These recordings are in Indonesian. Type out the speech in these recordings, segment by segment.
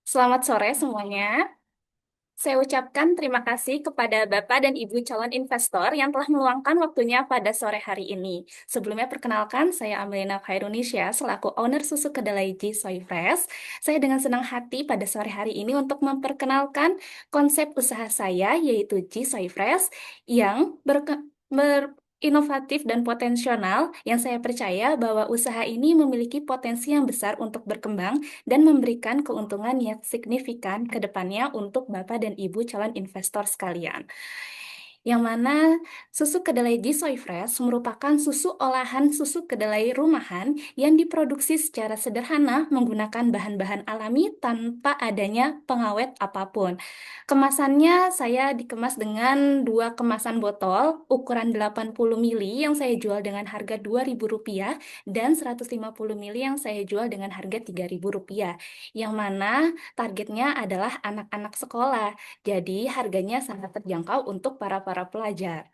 Selamat sore semuanya. Saya ucapkan terima kasih kepada Bapak dan Ibu calon investor yang telah meluangkan waktunya pada sore hari ini. Sebelumnya perkenalkan, saya Amelina Khairunisya selaku owner susu kedelai G Soy Fresh. Saya dengan senang hati pada sore hari ini untuk memperkenalkan konsep usaha saya yaitu G Soy Fresh yang inovatif dan potensial yang saya percaya bahwa usaha ini memiliki potensi yang besar untuk berkembang dan memberikan keuntungan yang signifikan ke depannya untuk Bapak dan Ibu calon investor sekalian. Yang mana susu kedelai G Soy Fresh merupakan susu olahan susu kedelai rumahan yang diproduksi secara sederhana menggunakan bahan-bahan alami tanpa adanya pengawet apapun. Kemasannya saya dikemas dengan dua kemasan botol ukuran 80 mili yang saya jual dengan harga Rp2.000 dan 150 mili yang saya jual dengan harga Rp3.000. Yang mana targetnya adalah anak-anak sekolah. Jadi harganya sangat terjangkau untuk para pelajar.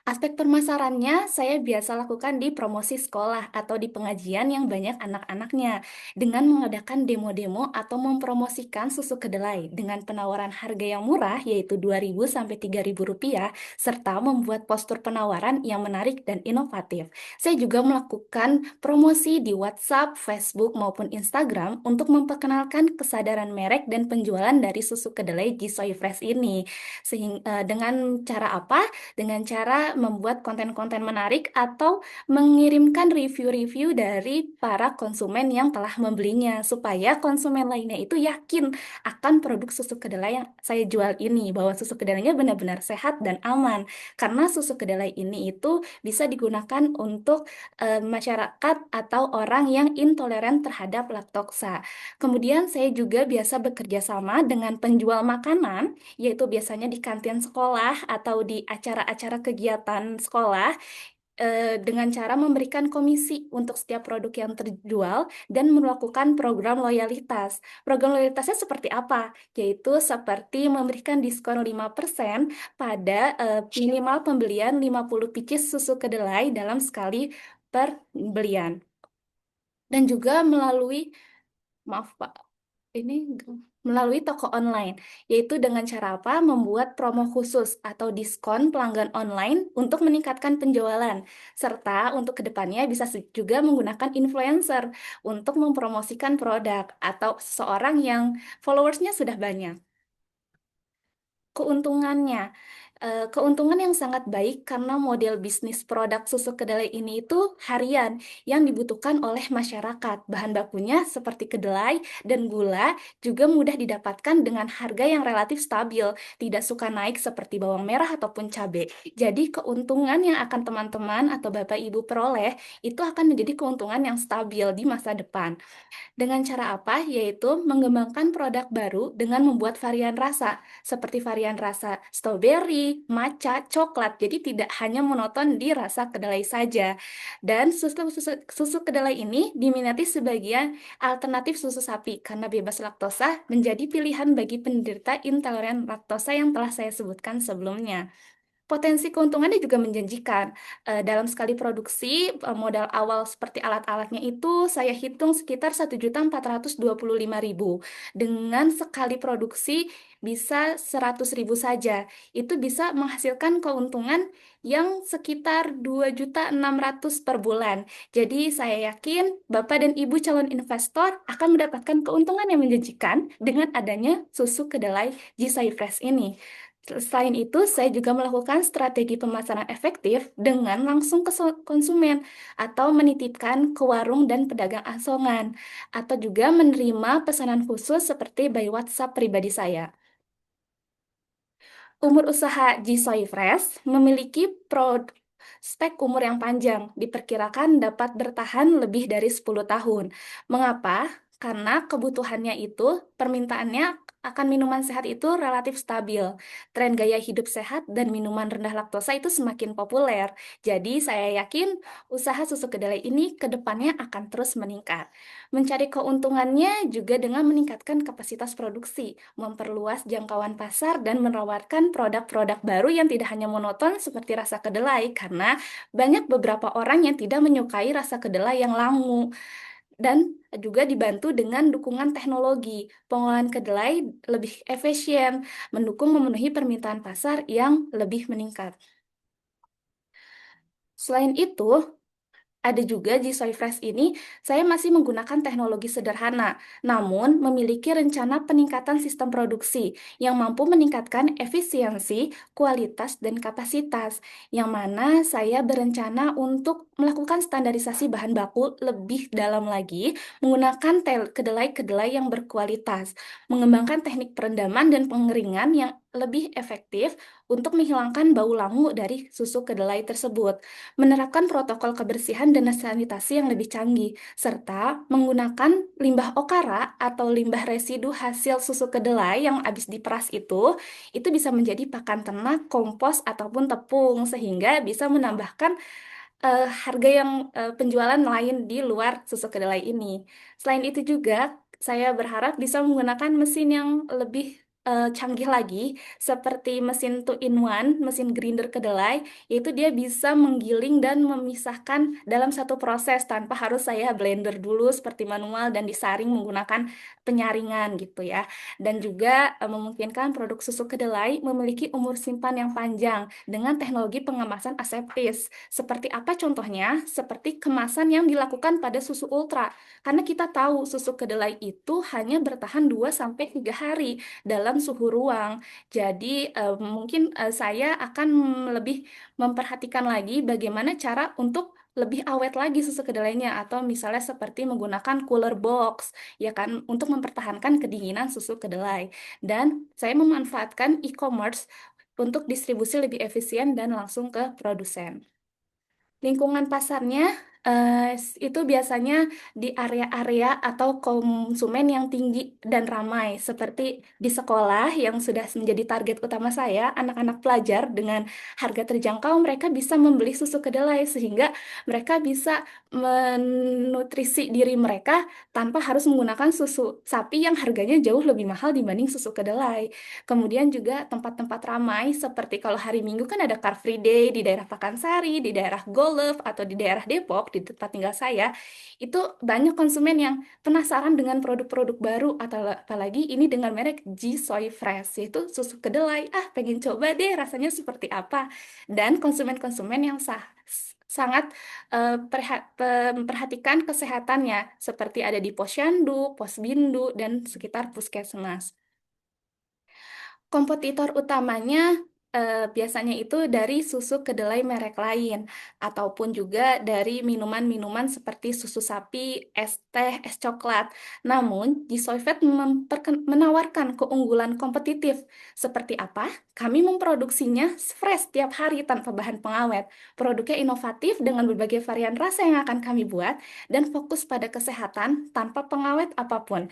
Aspek permasalahannya saya biasa lakukan di promosi sekolah atau di pengajian yang banyak anak-anaknya dengan mengadakan demo-demo atau mempromosikan susu kedelai dengan penawaran harga yang murah yaitu Rp2.000 sampai Rp3.000 serta membuat postur penawaran yang menarik dan inovatif. Saya juga melakukan promosi di WhatsApp, Facebook maupun Instagram untuk memperkenalkan kesadaran merek dan penjualan dari susu kedelai G Soy Fresh ini. Sehingga dengan cara apa? Dengan cara membuat konten-konten menarik atau mengirimkan review-review dari para konsumen yang telah membelinya supaya konsumen lainnya itu yakin akan produk susu kedelai yang saya jual ini bahwa susu kedelainya benar-benar sehat dan aman karena susu kedelai ini itu bisa digunakan untuk masyarakat atau orang yang intoleran terhadap laktosa. Kemudian saya juga biasa bekerja sama dengan penjual makanan yaitu biasanya di kantin sekolah atau di acara-acara kegiatan sekolah dengan cara memberikan komisi untuk setiap produk yang terjual dan melakukan program loyalitas. Program loyalitasnya seperti apa? Yaitu seperti memberikan diskon 5% pada minimal pembelian 50 pieces susu kedelai dalam sekali pembelian. Dan juga melalui, maaf Pak, ini melalui toko online, yaitu dengan cara apa? Membuat promo khusus atau diskon pelanggan online untuk meningkatkan penjualan, serta untuk kedepannya bisa juga menggunakan influencer untuk mempromosikan produk atau seseorang yang followersnya sudah banyak. Keuntungannya, keuntungan yang sangat baik karena model bisnis produk susu kedelai ini itu harian yang dibutuhkan oleh masyarakat. Bahan bakunya seperti kedelai dan gula juga mudah didapatkan dengan harga yang relatif stabil, tidak suka naik seperti bawang merah ataupun cabai. Jadi keuntungan yang akan teman-teman atau Bapak Ibu peroleh itu akan menjadi keuntungan yang stabil di masa depan. Dengan cara apa? Yaitu mengembangkan produk baru dengan membuat varian rasa, seperti varian rasa strawberry, matcha, coklat. Jadi tidak hanya monoton di rasa kedelai saja. Dan susu kedelai ini diminati sebagian alternatif susu sapi karena bebas laktosa menjadi pilihan bagi penderita intoleran laktosa yang telah saya sebutkan sebelumnya. Potensi keuntungannya juga menjanjikan. Dalam sekali produksi, modal awal seperti alat-alatnya itu saya hitung sekitar 1.425.000. Dengan sekali produksi bisa 100.000 saja. Itu bisa menghasilkan keuntungan yang sekitar 2.600.000 per bulan. Jadi saya yakin Bapak dan Ibu calon investor akan mendapatkan keuntungan yang menjanjikan dengan adanya susu kedelai Jisai Fresh ini. Selain itu, saya juga melakukan strategi pemasaran efektif dengan langsung ke konsumen atau menitipkan ke warung dan pedagang asongan, atau juga menerima pesanan khusus seperti by WhatsApp pribadi saya. Umur usaha G-Soy Fresh memiliki prospek umur yang panjang, diperkirakan dapat bertahan lebih dari 10 tahun. Mengapa? Karena kebutuhannya itu, permintaannya akan minuman sehat itu relatif stabil. Tren gaya hidup sehat dan minuman rendah laktosa itu semakin populer. Jadi saya yakin usaha susu kedelai ini ke depannya akan terus meningkat. Mencari keuntungannya juga dengan meningkatkan kapasitas produksi, memperluas jangkauan pasar, dan menawarkan produk-produk baru yang tidak hanya monoton seperti rasa kedelai, karena banyak beberapa orang yang tidak menyukai rasa kedelai yang langu. dan juga dibantu dengan dukungan teknologi. Pengolahan kedelai lebih efisien, mendukung memenuhi permintaan pasar yang lebih meningkat. Selain itu, ada juga di Soy Fresh ini, saya masih menggunakan teknologi sederhana, namun memiliki rencana peningkatan sistem produksi yang mampu meningkatkan efisiensi, kualitas, dan kapasitas, yang mana saya berencana untuk melakukan standarisasi bahan baku lebih dalam lagi, menggunakan kedelai-kedelai yang berkualitas, mengembangkan teknik perendaman dan pengeringan yang lebih efektif untuk menghilangkan bau langu dari susu kedelai tersebut, menerapkan protokol kebersihan dan sanitasi yang lebih canggih, serta menggunakan limbah okara atau limbah residu hasil susu kedelai yang habis diperas itu bisa menjadi pakan ternak, kompos, ataupun tepung, sehingga bisa menambahkan harga yang penjualan lain di luar susu kedelai ini. Selain itu juga, saya berharap bisa menggunakan mesin yang lebih canggih lagi, seperti mesin two-in-one, mesin grinder kedelai, yaitu dia bisa menggiling dan memisahkan dalam satu proses tanpa harus saya blender dulu seperti manual dan disaring menggunakan penyaringan gitu ya. Dan juga memungkinkan produk susu kedelai memiliki umur simpan yang panjang dengan teknologi pengemasan aseptis. Seperti apa contohnya? Seperti kemasan yang dilakukan pada susu ultra. Karena kita tahu susu kedelai itu hanya bertahan 2 sampai 3 hari dalam suhu ruang. Jadi mungkin saya akan lebih memperhatikan lagi bagaimana cara untuk lebih awet lagi susu kedelainya, atau misalnya seperti menggunakan cooler box ya kan, untuk mempertahankan kedinginan susu kedelai. Dan saya memanfaatkan e-commerce untuk distribusi lebih efisien dan langsung ke produsen. Lingkungan pasarnya itu biasanya di area-area atau konsumen yang tinggi dan ramai, seperti di sekolah yang sudah menjadi target utama saya, anak-anak pelajar dengan harga terjangkau, mereka bisa membeli susu kedelai sehingga mereka bisa menutrisi diri mereka tanpa harus menggunakan susu sapi yang harganya jauh lebih mahal dibanding susu kedelai. Kemudian juga tempat-tempat ramai seperti kalau hari Minggu kan ada Car Free Day di daerah Pakansari, di daerah Golf, atau di daerah Depok, di tempat tinggal saya, itu banyak konsumen yang penasaran dengan produk-produk baru, atau apalagi ini dengan merek G Soy Fresh, yaitu susu kedelai. Ah, pengen coba deh rasanya seperti apa. Dan konsumen-konsumen yang sangat memperhatikan kesehatannya, seperti ada di Posyandu, Posbindu, dan sekitar puskesmas. Kompetitor utamanya biasanya itu dari susu kedelai merek lain, ataupun juga dari minuman-minuman seperti susu sapi, es teh, es coklat. Namun, Gisoyvet menawarkan keunggulan kompetitif. Seperti apa? Kami memproduksinya fresh tiap hari tanpa bahan pengawet. Produknya inovatif dengan berbagai varian rasa yang akan kami buat, dan fokus pada kesehatan tanpa pengawet apapun,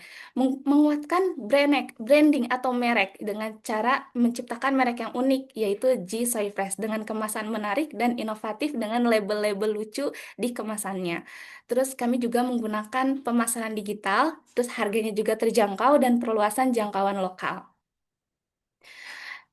menguatkan branding atau merek dengan cara menciptakan merek yang unik, yaitu G Soy Fresh dengan kemasan menarik dan inovatif dengan label-label lucu di kemasannya. Terus kami juga menggunakan pemasaran digital, terus harganya juga terjangkau dan perluasan jangkauan lokal.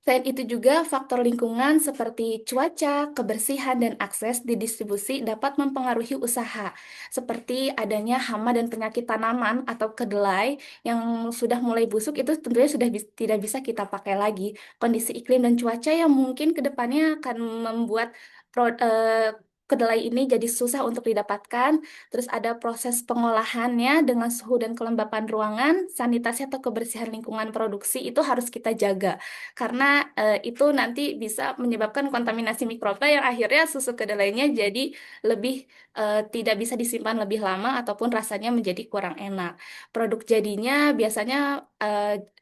Selain itu juga faktor lingkungan seperti cuaca, kebersihan, dan akses di distribusi dapat mempengaruhi usaha, seperti adanya hama dan penyakit tanaman atau kedelai yang sudah mulai busuk itu tentunya sudah tidak bisa kita pakai lagi. Kondisi iklim dan cuaca yang mungkin ke depannya akan membuat kedelai ini jadi susah untuk didapatkan. Terus ada proses pengolahannya dengan suhu dan kelembapan ruangan, sanitasi atau kebersihan lingkungan produksi itu harus kita jaga karena itu nanti bisa menyebabkan kontaminasi mikroba yang akhirnya susu kedelainya jadi lebih tidak bisa disimpan lebih lama ataupun rasanya menjadi kurang enak. Produk jadinya biasanya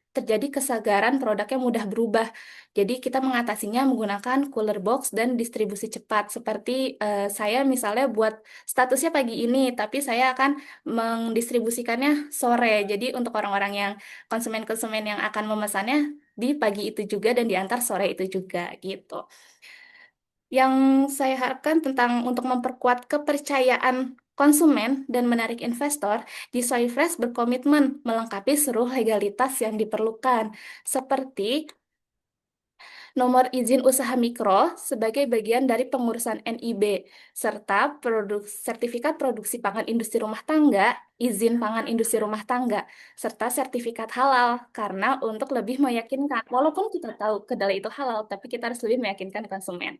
terjadi kesegaran produknya mudah berubah. Jadi kita mengatasinya menggunakan cooler box dan distribusi cepat. Seperti saya misalnya buat statusnya pagi ini, tapi saya akan mendistribusikannya sore. Jadi untuk orang-orang yang konsumen-konsumen yang akan memesannya di pagi itu juga dan diantar sore itu juga gitu. Yang saya harapkan tentang untuk memperkuat kepercayaan konsumen dan menarik investor, di Soy Fresh berkomitmen melengkapi seluruh legalitas yang diperlukan, seperti nomor izin usaha mikro sebagai bagian dari pengurusan NIB, serta sertifikat produksi pangan industri rumah tangga, izin pangan industri rumah tangga, serta sertifikat halal. Karena untuk lebih meyakinkan, walaupun kita tahu kedelai itu halal, tapi kita harus lebih meyakinkan konsumen.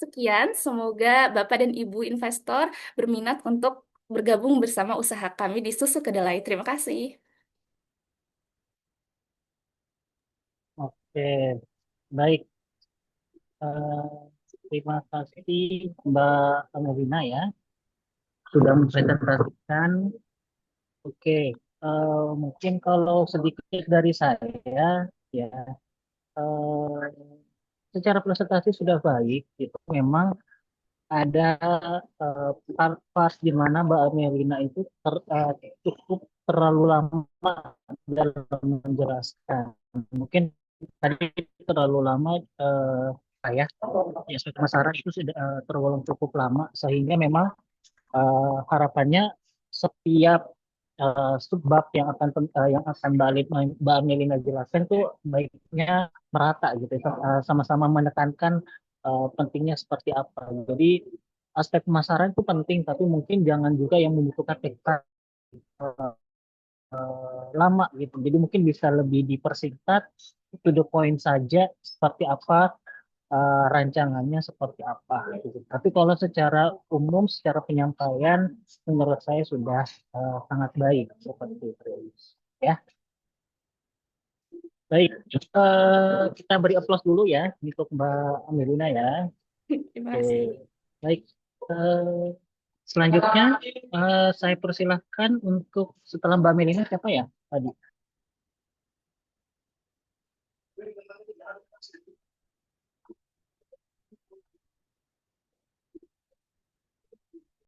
Sekian, semoga Bapak dan Ibu investor berminat untuk bergabung bersama usaha kami di Susu Kedelai. Terima kasih. Oke, baik. Eh, Terima kasih Mbak Amelina ya sudah mempresentasikan. Oke, mungkin kalau sedikit dari saya ya, eh, secara presentasi sudah baik. Itu memang ada part-part di mana Mbak Amelina itu cukup terlalu lama dalam menjelaskan. Mungkin tadi terlalu lama, saya ya sebagai masyarakat itu sudah tergolong cukup lama sehingga memang harapannya setiap subbab yang akan Mbak Melina jelaskan tuh baiknya merata gitu, sama-sama menekankan pentingnya seperti apa. Jadi aspek pemasaran itu penting, tapi mungkin jangan juga yang membutuhkan tekad lama gitu. Jadi mungkin bisa lebih dipersingkat, to the point saja, seperti apa rancangannya, seperti apa gitu. Tapi kalau secara umum, secara penyampaian, menurut saya sudah sangat baik seperti itu. Ya, baik. Kita beri aplaus dulu ya untuk Mbak Amelina ya. Terima Oke, kasih. baik. Eh, Selanjutnya saya persilahkan untuk setelah Mbak Amelina siapa ya tadi?